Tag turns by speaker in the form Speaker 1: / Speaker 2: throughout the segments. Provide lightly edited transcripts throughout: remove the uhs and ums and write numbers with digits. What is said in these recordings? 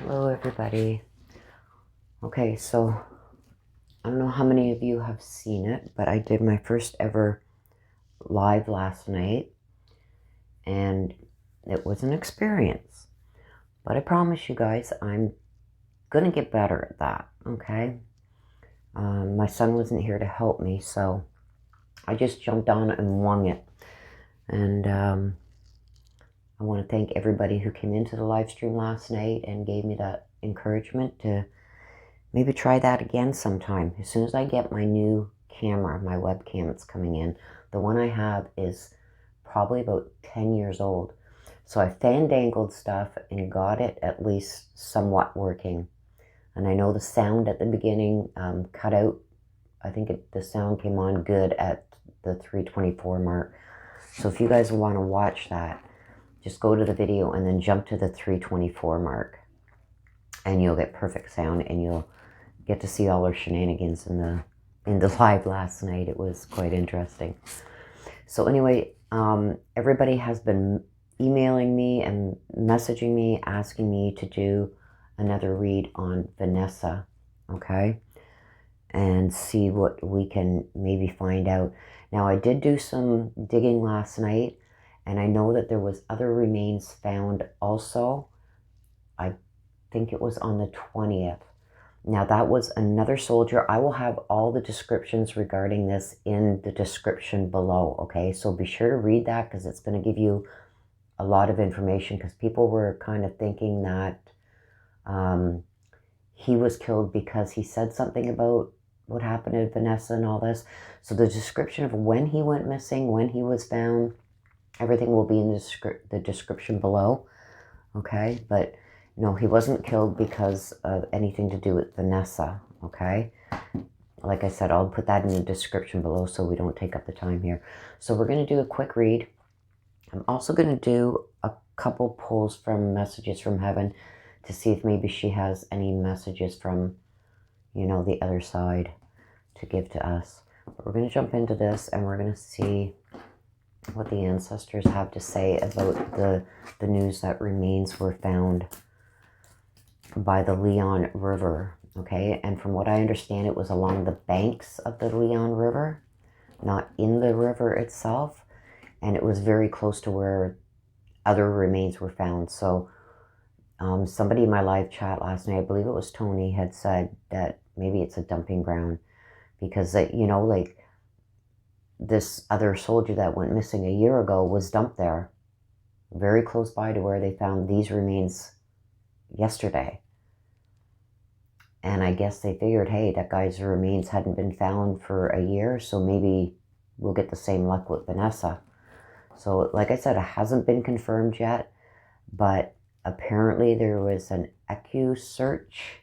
Speaker 1: Hello everybody. Okay, so I don't know how many of you have seen it, but I did my first ever live last night, and it was an experience. But I promise you guys, I'm gonna get better at that, okay? My son wasn't here to help me, so I just jumped on and wung it. And I want to thank everybody who came into the live stream last night and gave me that encouragement to maybe try that again sometime. As soon as I get my new camera, my webcam that's coming in, the one I have is probably about 10 years old. So I fandangled stuff and got it at least somewhat working. And I know the sound at the beginning cut out. I think the sound came on good at the 3:24 mark. So if you guys want to watch that, just go to the video and then jump to the 3:24 mark. And you'll get perfect sound and you'll get to see all our shenanigans in the live last night. It was quite interesting. So anyway, everybody has been emailing me and messaging me, asking me to do another read on Vanessa, okay? And see what we can maybe find out. Now, I did do some digging last night, and I know that there was other remains found also. I think it was on the 20th. Now, that was another soldier. I will have all the descriptions regarding this in the description below, okay? So be sure to read that because it's going to give you a lot of information, because people were kind of thinking that he was killed because he said something about what happened to Vanessa and all this. So the description of when he went missing, when he was found, everything will be in the description below, okay? But no, he wasn't killed because of anything to do with Vanessa, okay? Like I said, I'll put that in the description below so we don't take up the time here. So we're going to do a quick read. I'm also going to do a couple pulls from Messages from Heaven to see if maybe she has any messages from, you know, the other side to give to us. But we're going to jump into this and we're going to see what the ancestors have to say about the news that remains were found by the Leon River, okay? And from what I understand, it was along the banks of the Leon River, not in the river itself, and it was very close to where other remains were found. So somebody in my live chat last night, I believe it was Tony, had said that maybe it's a dumping ground because, you know, like this other soldier that went missing a year ago was dumped there, very close by to where they found these remains yesterday. And I guess they figured, hey, that guy's remains hadn't been found for a year, so maybe we'll get the same luck with Vanessa. So like I said, it hasn't been confirmed yet, but apparently there was an ECU search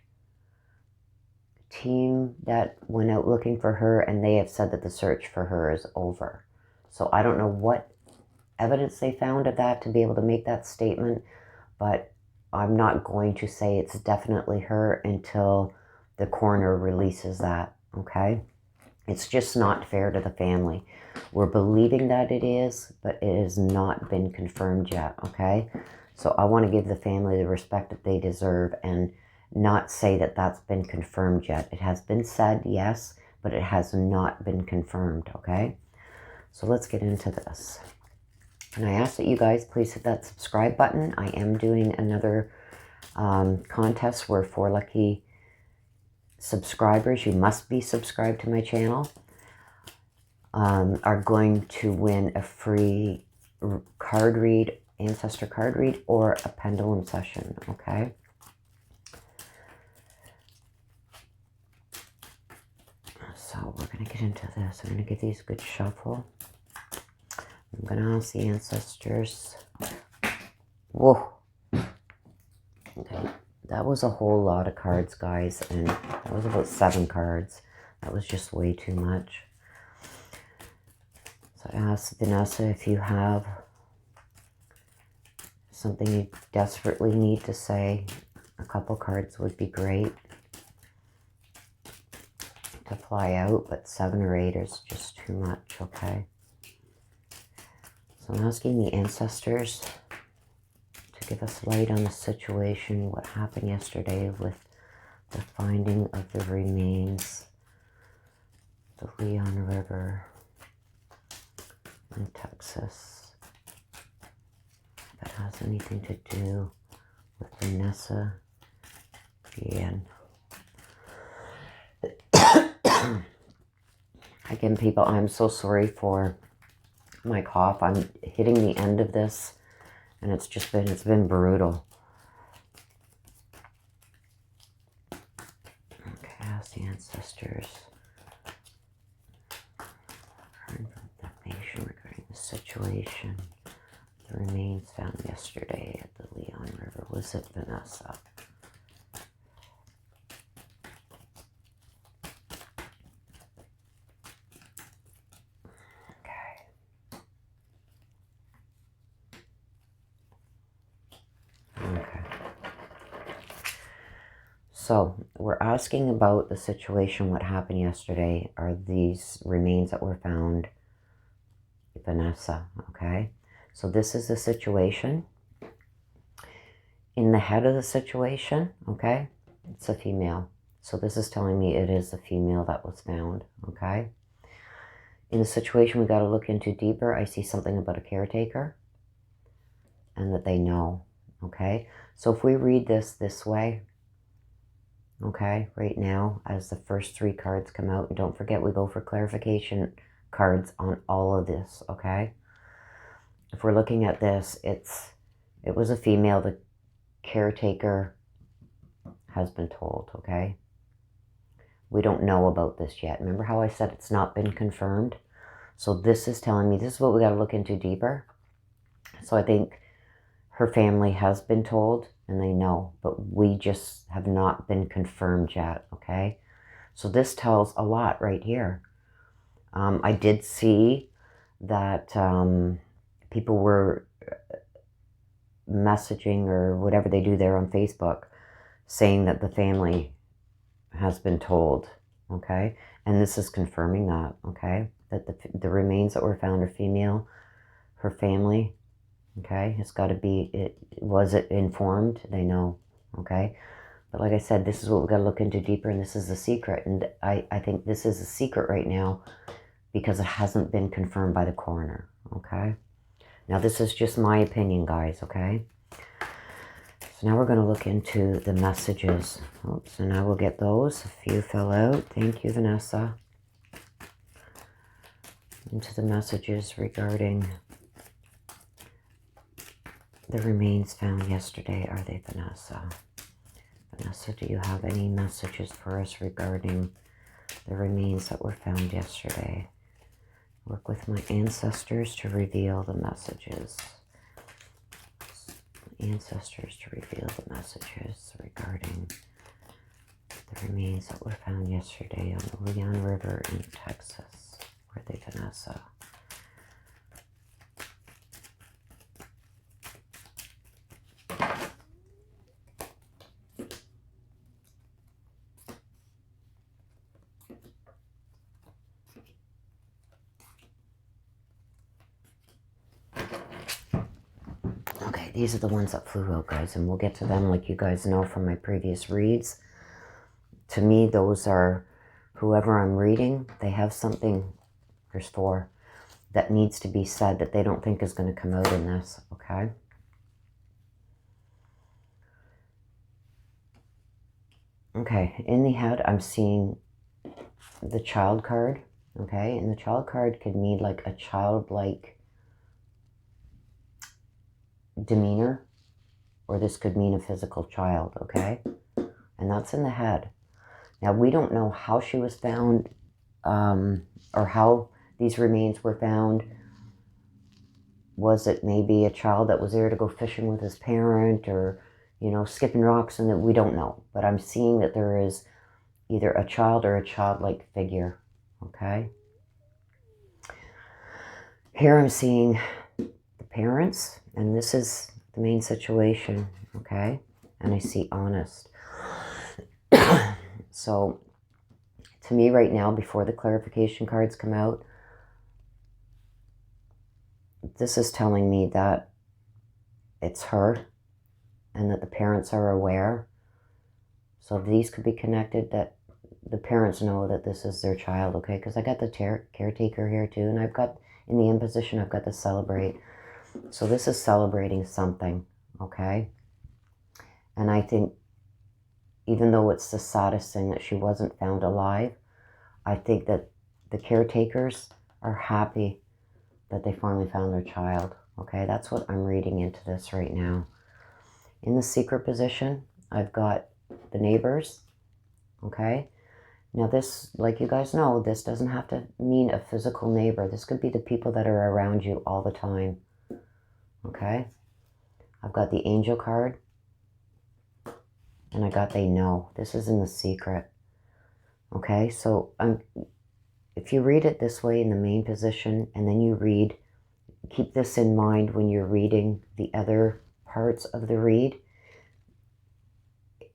Speaker 1: team that went out looking for her, and they have said that the search for her is over. So I don't know what evidence they found of that to be able to make that statement, but I'm not going to say it's definitely her until the coroner releases that, okay? It's just not fair to the family. We're believing that it is, but it has not been confirmed yet, okay? So I want to give the family the respect that they deserve and not say that that's been confirmed yet. It has been said, yes, but it has not been confirmed, okay? So let's get into this. And I ask that you guys please hit that subscribe button. I am doing another contest where 4 lucky subscribers, you must be subscribed to my channel, are going to win a free card read, ancestor card read, or a pendulum session, okay? So we're going to get into this. I'm going to give these a good shuffle. I'm going to ask the ancestors. Whoa. Okay. That was a whole lot of cards, guys. And that was about 7 cards. That was just way too much. So I asked Vanessa, if you have something you desperately need to say, a couple cards would be great to fly out, but 7 or 8 is just too much, okay? So I'm asking the ancestors to Give us light on the situation, what happened yesterday with the finding of the remains, the Leon River in Texas. If it has anything to do with Vanessa Guillen. Again, people, I'm so sorry for my cough. I'm hitting the end of this, and it's been brutal. Okay, ask the ancestors for information regarding the situation. The remains found yesterday at the Leon River. Was it Vanessa? So we're asking about the situation, what happened yesterday. Are these remains that were found Vanessa? Okay. So this is the situation. In the head of the situation, okay, it's a female. So this is telling me it is a female that was found, okay. In the situation we got to look into deeper, I see something about a caretaker and that they know, okay. So if we read this way, okay, right now, as the first 3 cards come out, and don't forget we go for clarification cards on all of this, okay? If we're looking at this, it was a female, the caretaker has been told, okay? We don't know about this yet. Remember how I said it's not been confirmed? So this is telling me, this is what we got to look into deeper. So I think her family has been told, and they know, but we just have not been confirmed yet, okay? So this tells a lot right here. I did see that people were messaging or whatever they do there on Facebook saying that the family has been told, okay? And this is confirming that, okay? That the remains that were found are female, her family. Okay, it's got to be, was it informed? They know, okay? But like I said, this is what we've got to look into deeper, and this is the secret. And I think this is a secret right now because it hasn't been confirmed by the coroner, okay? Now, this is just my opinion, guys, okay? So now we're going to look into the messages. Oops, and I will get those. A few fell out. Thank you, Vanessa. Into the messages regarding the remains found yesterday. Are they Vanessa? Vanessa, do you have any messages for us regarding the remains that were found yesterday? Work with my ancestors to reveal the messages. Ancestors to reveal the messages regarding the remains that were found yesterday on the Leon River in Texas. Were they Vanessa? Okay, these are the ones that flew out, guys, and we'll get to them like you guys know from my previous reads. To me, those are whoever I'm reading, they have something, there's 4, that needs to be said that they don't think is going to come out in this, okay? Okay, in the head, I'm seeing the child card, okay? And the child card could mean like a childlike demeanor, or this could mean a physical child, okay? And that's in the head. Now, we don't know how she was found or how these remains were found. Was it maybe a child that was there to go fishing with his parent or, you know, skipping rocks? And that we don't know. But I'm seeing that there is either a child or a childlike figure, okay? Here I'm seeing the parents, and this is the main situation, okay? And I see honest. So, to me right now, before the clarification cards come out, this is telling me that it's her, and that the parents are aware. So these could be connected, that the parents know that this is their child, okay? Because I got the caretaker here too, and I've got, in the imposition, I've got to celebrate. So this is celebrating something, okay? And I think, even though it's the saddest thing that she wasn't found alive, I think that the caretakers are happy that they finally found their child, okay? That's what I'm reading into this right now. In the secret position, I've got the neighbors, okay? Now this, like you guys know, this doesn't have to mean a physical neighbor. This could be the people that are around you all the time, okay? I've got the angel card, and I got they know. This is in the secret, okay? So if you read it this way in the main position, and then you read, keep this in mind when you're reading the other parts of the read,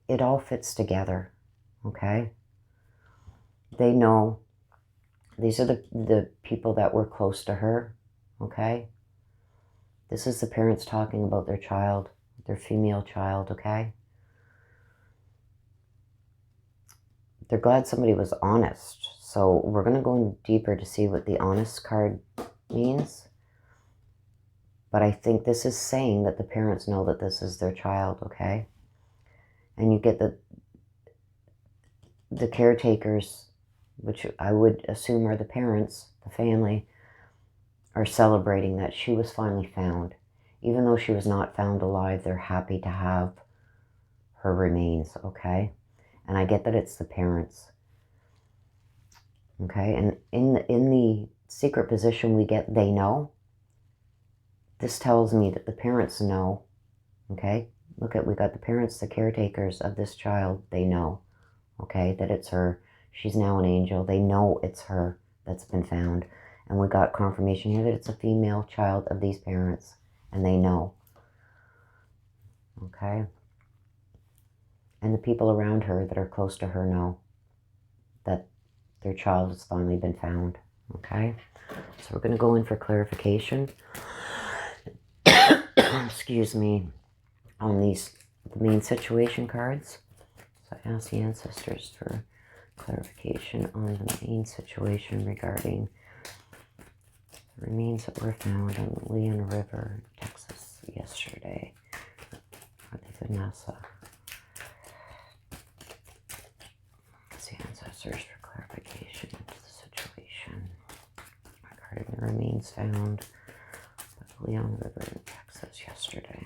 Speaker 1: it all fits together, okay? They know. These are the people that were close to her, okay? This is the parents talking about their child, their female child, okay? They're glad somebody was honest. So we're going to go in deeper to see what the honest card means. But I think this is saying that the parents know that this is their child, okay? And you get the caretakers, which I would assume are the parents, the family, are celebrating that she was finally found. Even though she was not found alive, they're happy to have her remains, okay? And I get that it's the parents, okay? And in the secret position, we get they know. This tells me that the parents know, okay? Look at, we got the parents, the caretakers of this child, they know, okay, that it's her. She's now an angel. They know it's her that's been found. And we got confirmation here that it's a female child of these parents, and they know, okay? And the people around her that are close to her know that their child has finally been found, okay? So we're going to go in for clarification. Excuse me. On the main situation cards. So I ask the ancestors for clarification on the main situation regarding the remains that were found on the Leon River, Texas, yesterday. Are they Vanessa? Ask the ancestors for clarification of the situation regarding the remains found by the Leon River in Texas yesterday.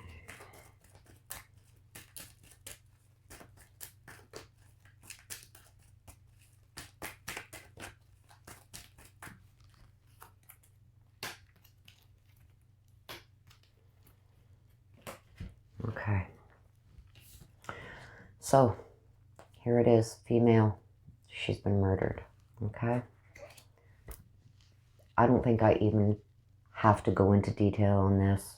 Speaker 1: Okay, so here it is, female, she's been murdered, okay? I don't think I even have to go into detail on this.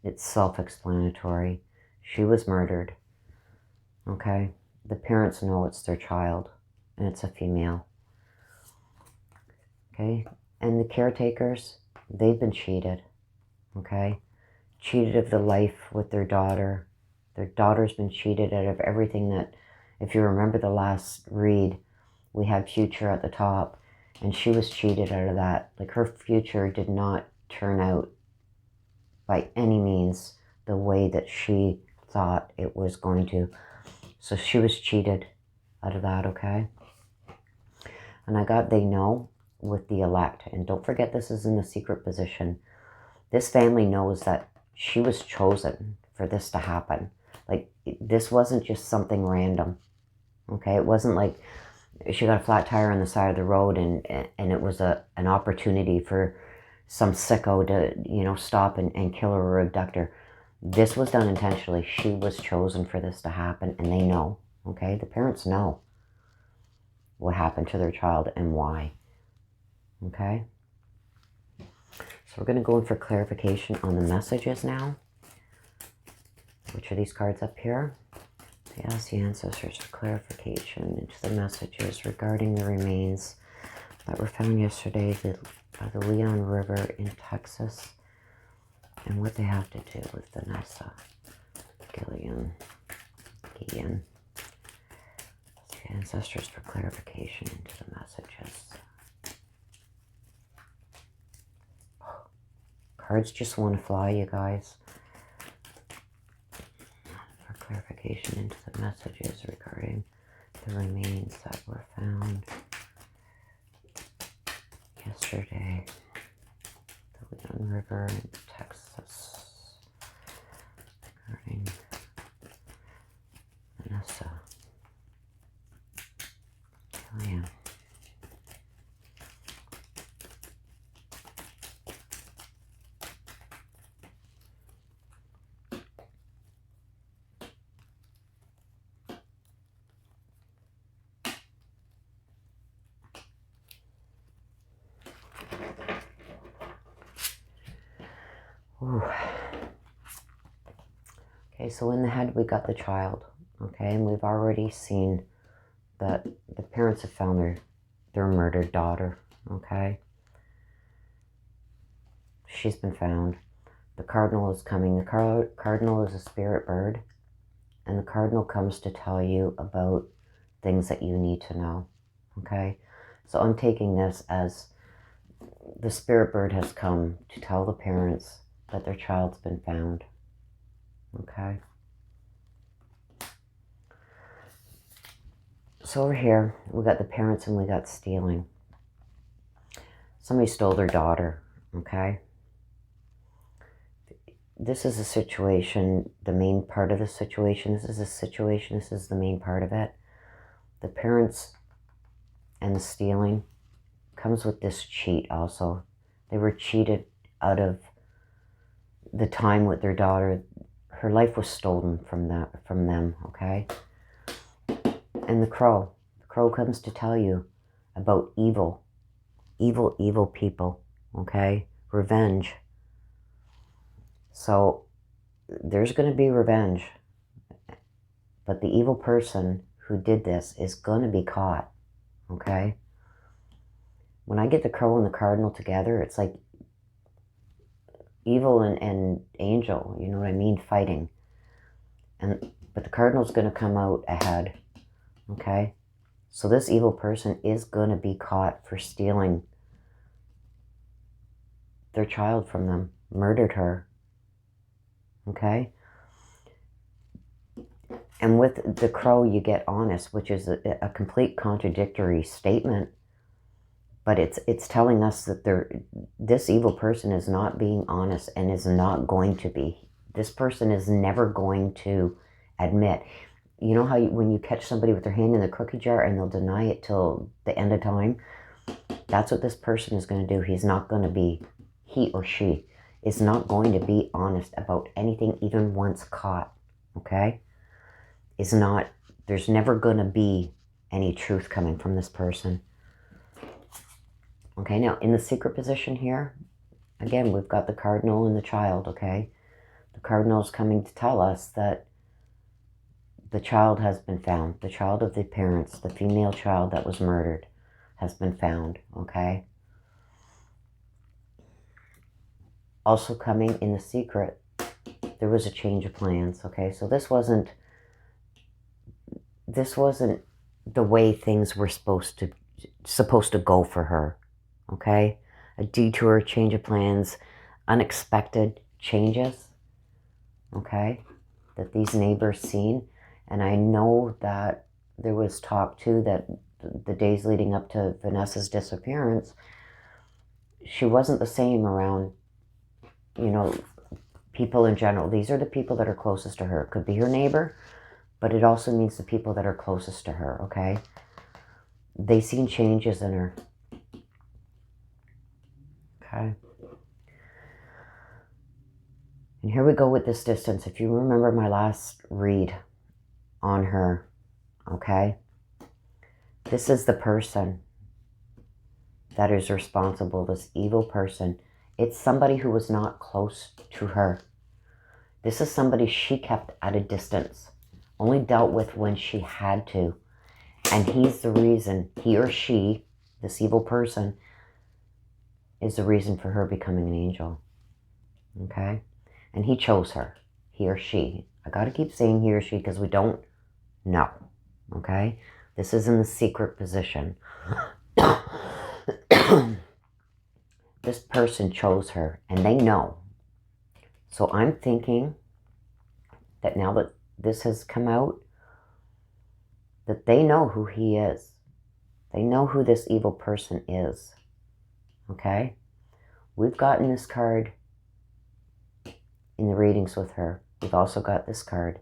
Speaker 1: It's self-explanatory. She was murdered, okay? The parents know it's their child, and it's a female, okay? And the caretakers, they've been cheated, okay? Cheated of the life with their daughter. Their daughter's been cheated out of everything that, if you remember the last read, we had future at the top, and she was cheated out of that. Like, her future did not turn out by any means the way that she thought it was going to. So she was cheated out of that, okay? And I got they know with the elect. And don't forget, this is in the secret position. This family knows that she was chosen for this to happen. Like, this wasn't just something random, okay? It wasn't like she got a flat tire on the side of the road and it was an opportunity for some sicko to, you know, stop and kill her or abduct her. This was done intentionally. She was chosen for this to happen, and they know, okay? The parents know what happened to their child and why, okay? So we're going to go in for clarification on the messages now. Which are these cards up here? They ask the ancestors for clarification into the messages regarding the remains that were found yesterday by the Leon River in Texas, and what they have to do with Vanessa. Guillen. Ancestors for clarification into the messages. Cards just want to fly, you guys. For clarification into the messages regarding the remains that were found yesterday. The Leon River in Texas. Regarding Vanessa Guillen. Ooh. Okay, so in the head we got the child, okay, and we've already seen that the parents have found their murdered daughter, okay. She's been found. The cardinal is coming. The cardinal is a spirit bird, and the cardinal comes to tell you about things that you need to know, okay. So I'm taking this as the spirit bird has come to tell the parents that their child's been found, okay. So over here, we got the parents and we got stealing. Somebody stole their daughter, okay. This is a situation, the main part of the situation. This is a situation, this is the main part of it. The parents and the stealing comes with this cheat also. They were cheated out of the time with their daughter. Her life was stolen from them, okay? And the crow comes to tell you about evil people, okay? Revenge. So there's going to be revenge, but the evil person who did this is going to be caught, okay? When I get the crow and the cardinal together, it's like evil and angel, you know what I mean, fighting. But the cardinal's going to come out ahead, okay? So this evil person is going to be caught for stealing their child from them, murdered her, okay? And with the crow, you get honest, which is a complete contradictory statement. But it's telling us that this evil person is not being honest and is not going to be. This person is never going to admit. You know how when you catch somebody with their hand in the cookie jar and they'll deny it till the end of time? That's what this person is going to do. He's not going to be, he or she is not going to be honest about anything even once caught, okay? There's never going to be any truth coming from this person. Okay, now in the secret position here, again, we've got the cardinal and the child, okay? The cardinal is coming to tell us that the child has been found. The child of the parents, the female child that was murdered, has been found, okay? Also coming in the secret, there was a change of plans, okay? So this wasn't the way things were supposed to go for her. Okay, a detour, change of plans, unexpected changes, okay, that these neighbors seen. And I know that there was talk too that the days leading up to Vanessa's disappearance, she wasn't the same around, you know, people in general. These are the people that are closest to her. It could be her neighbor, but it also means the people that are closest to her, okay? They seen changes in her. Okay. And here we go with this distance. If you remember my last read on her, okay? This is the person that is responsible, this evil person. It's somebody who was not close to her. This is somebody she kept at a distance, only dealt with when she had to. And he's the reason, he or she, this evil person, is the reason for her becoming an angel, okay? And he chose her, he or she. I got to keep saying he or she because we don't know. Okay? This is in the secret position. This person chose her and they know. So I'm thinking that now that this has come out, that they know who he is. They know who this evil person is. Okay? We've gotten this card in the readings with her. We've also got this card.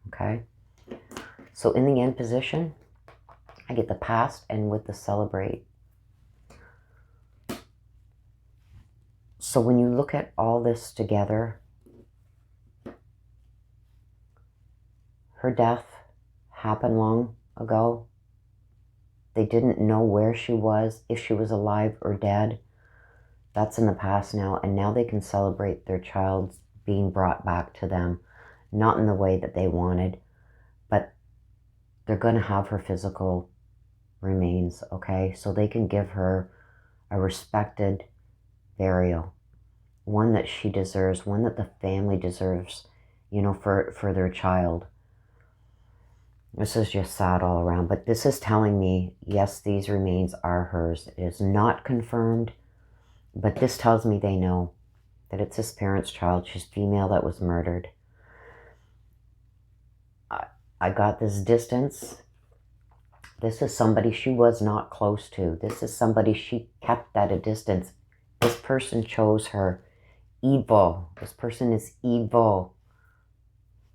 Speaker 1: Okay? So in the end position, I get the past and with the celebrate. So when you look at all this together, her death happened long ago. They didn't know where she was, if she was alive or dead. That's in the past now, and now they can celebrate their child being brought back to them, not in the way that they wanted, but they're going to have her physical remains, okay? So they can give her a respected burial, one that she deserves, one that the family deserves, you know, for their child. This is just sad all around, but this is telling me, yes, these remains are hers. It is not confirmed, but this tells me they know that it's his parents' child. She's female that was murdered. I got this distance. This is somebody she was not close to. This is somebody she kept at a distance. This person chose her. Evil. This person is evil.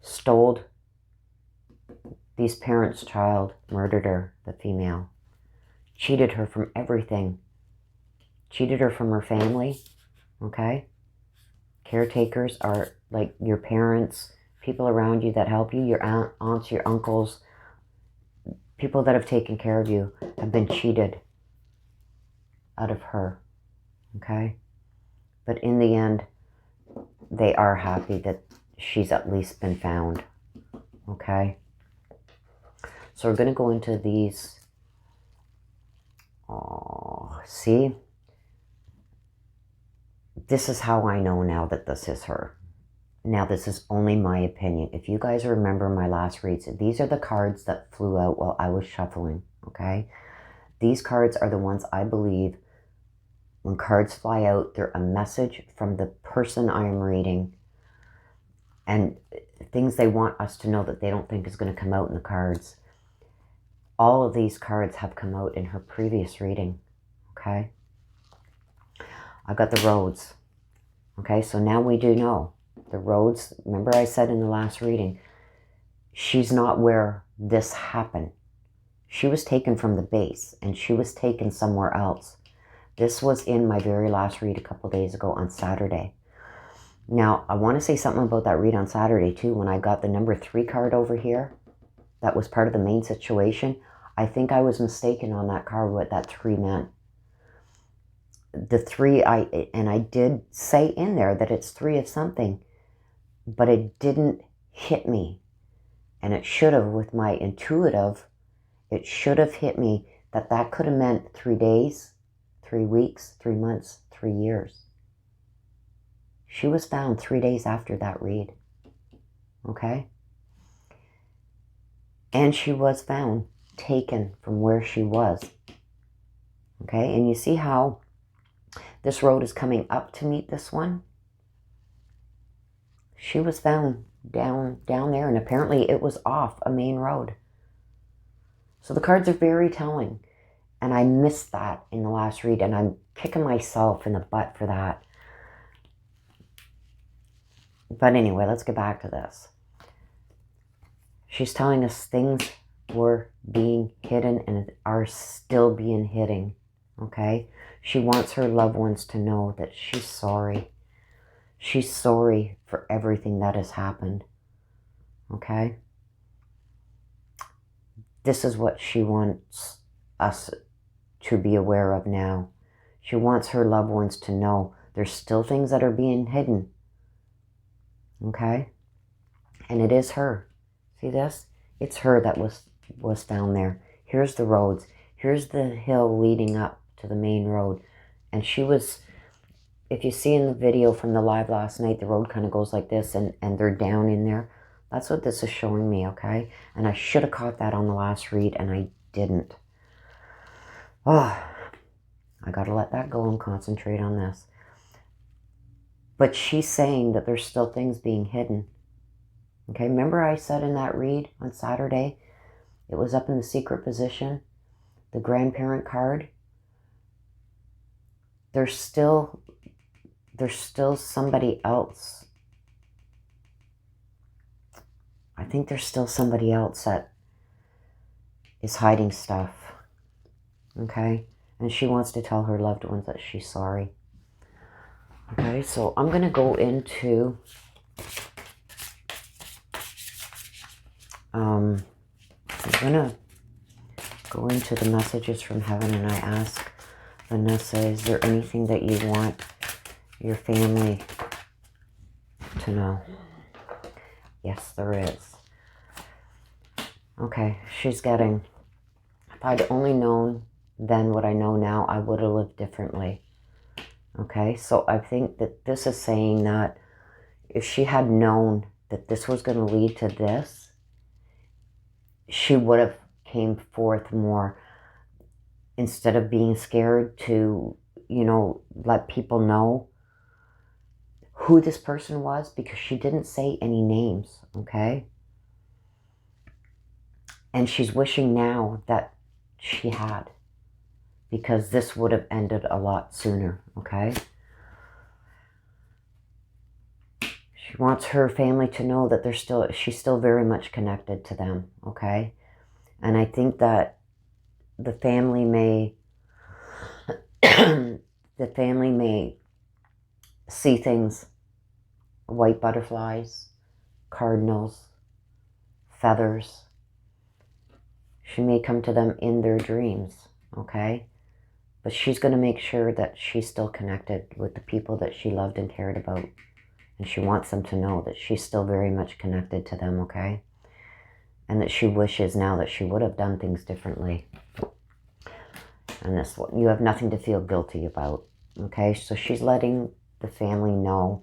Speaker 1: Stole these parents' child, murdered her, the female. Cheated her from everything. Cheated her from her family, okay? Caretakers are like your parents, people around you that help you, your aunts, your uncles, people that have taken care of you have been cheated out of her, okay? But in the end, they are happy that she's at least been found, okay? So we're going to go into these. Oh, see? This is how I know now that this is her. Now, this is only my opinion. If you guys remember my last reads, these are the cards that flew out while I was shuffling, okay? These cards are the ones I believe when cards fly out, they're a message from the person I am reading and things they want us to know that they don't think is going to come out in the cards. All of these cards have come out in her previous reading, okay? I got the roads, okay? So now we do know. The roads, remember I said in the last reading, she's not where this happened. She was taken from the base and she was taken somewhere else. This was in my very last read a couple days ago on Saturday. Now, I want to say something about that read on Saturday too. When I got the number 3 card over here, that was part of the main situation. I think I was mistaken on that card what that 3 meant. The 3, I did say in there that it's 3 of something, but it didn't hit me. And it should have, with my intuitive, it should have hit me that that could have meant 3 days, 3 weeks, 3 months, 3 years. She was found 3 days after that read, okay? And she was found taken from where she was, okay? And you see how this road is coming up to meet this one? She was found down there, and apparently it was off a main road. So the cards are very telling, and I missed that in the last read, and I'm kicking myself in the butt for that. But anyway, let's get back to this. She's telling us things were being hidden and are still being hidden, okay? She wants her loved ones to know that she's sorry. She's sorry for everything that has happened, okay? This is what she wants us to be aware of now. She wants her loved ones to know there's still things that are being hidden, okay? And it is her. See this? It's her that was found there. Here's the roads. Here's the hill leading up to the main road. And she was, if you see in the video from the live last night, the road kind of goes like this and they're down in there. That's what this is showing me, okay? And I should have caught that on the last read, and I didn't. Oh, I got to let that go and concentrate on this. But she's saying that there's still things being hidden. Okay, remember I said in that read on Saturday, it was up in the secret position, the grandparent card. There's still somebody else. I think there's still somebody else that is hiding stuff. Okay, and she wants to tell her loved ones that she's sorry. Okay, so I'm going to go into I'm going to go into the messages from heaven, and I ask Vanessa, is there anything that you want your family to know? Yes, there is. Okay, she's getting, if I'd only known then what I know now, I would have lived differently. Okay, so I think that this is saying that if she had known that this was going to lead to this, she would have came forth more instead of being scared to, you know, let people know who this person was, because she didn't say any names, okay? And she's wishing now that she had, because this would have ended a lot sooner, okay? She wants her family to know that she's still very much connected to them, okay? And I think that the family may see things, white butterflies, cardinals, feathers. She may come to them in their dreams, okay? But she's going to make sure that she's still connected with the people that she loved and cared about. And she wants them to know that she's still very much connected to them, okay? And that she wishes now that she would have done things differently. And this one, you have nothing to feel guilty about, okay? So she's letting the family know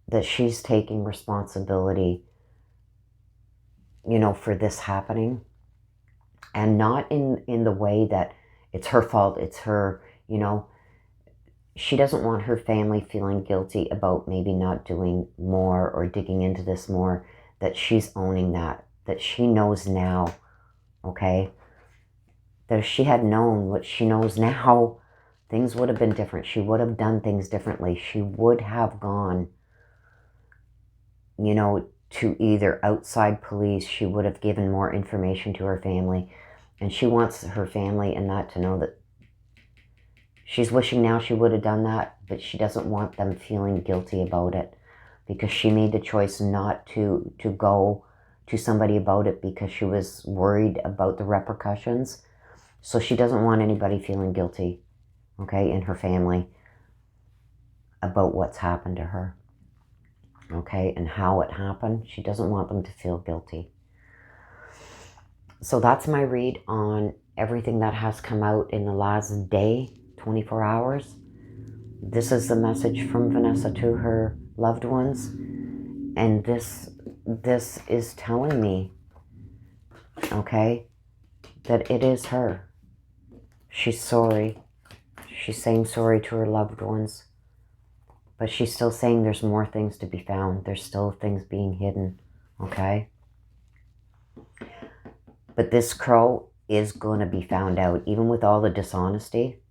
Speaker 1: that she's taking responsibility, you know, for this happening. And not in the way that it's her fault, it's her, you know. She doesn't want her family feeling guilty about maybe not doing more or digging into this more, that she's owning that she knows now, okay? That if she had known what she knows now, things would have been different. She would have done things differently. She would have gone, you know, to either outside police. She would have given more information to her family. And she wants her family and that to know that she's wishing now she would have done that, but she doesn't want them feeling guilty about it, because she made the choice not to go to somebody about it because she was worried about the repercussions. So she doesn't want anybody feeling guilty, okay, in her family about what's happened to her, okay, and how it happened. She doesn't want them to feel guilty. So that's my read on everything that has come out in the last day, 24 hours. This is the message from Vanessa to her loved ones. And this is telling me, okay, that it is her. She's sorry. She's saying sorry to her loved ones. But she's still saying there's more things to be found. There's still things being hidden, okay? But this crow is going to be found out, even with all the dishonesty.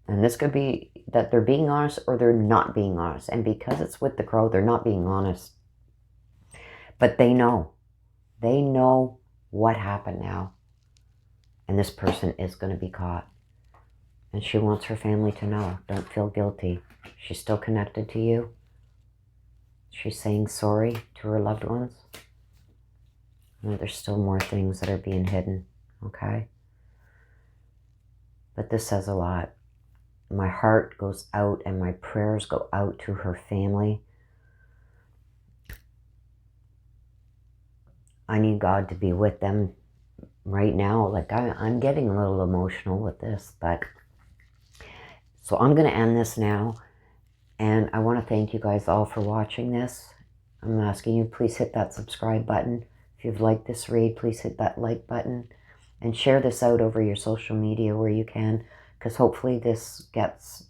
Speaker 1: And this could be that they're being honest or they're not being honest. And because it's with the crow, they're not being honest. But they know. They know what happened now. And this person is going to be caught. And she wants her family to know. Don't feel guilty. She's still connected to you. She's saying sorry to her loved ones. And there's still more things that are being hidden, okay? But this says a lot. My heart goes out and my prayers go out to her family. I need God to be with them right now. Like I'm getting a little emotional with this, but so I'm going to end this now. And I want to thank you guys all for watching this. I'm asking you, please hit that subscribe button. If you've liked this read, please hit that like button. And share this out over your social media where you can, because hopefully this gets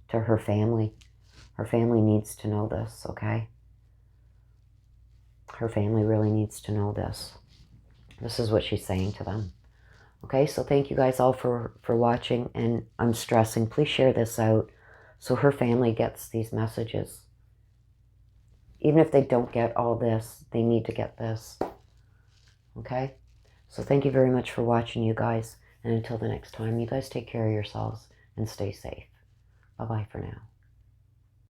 Speaker 1: to her family. Her family needs to know this, okay? Her family really needs to know this. This is what she's saying to them. Okay, so thank you guys all for watching. And I'm stressing, please share this out so her family gets these messages. Even if they don't get all this, they need to get this. Okay? So thank you very much for watching, you guys. And until the next time, you guys take care of yourselves and stay safe. Bye-bye for now.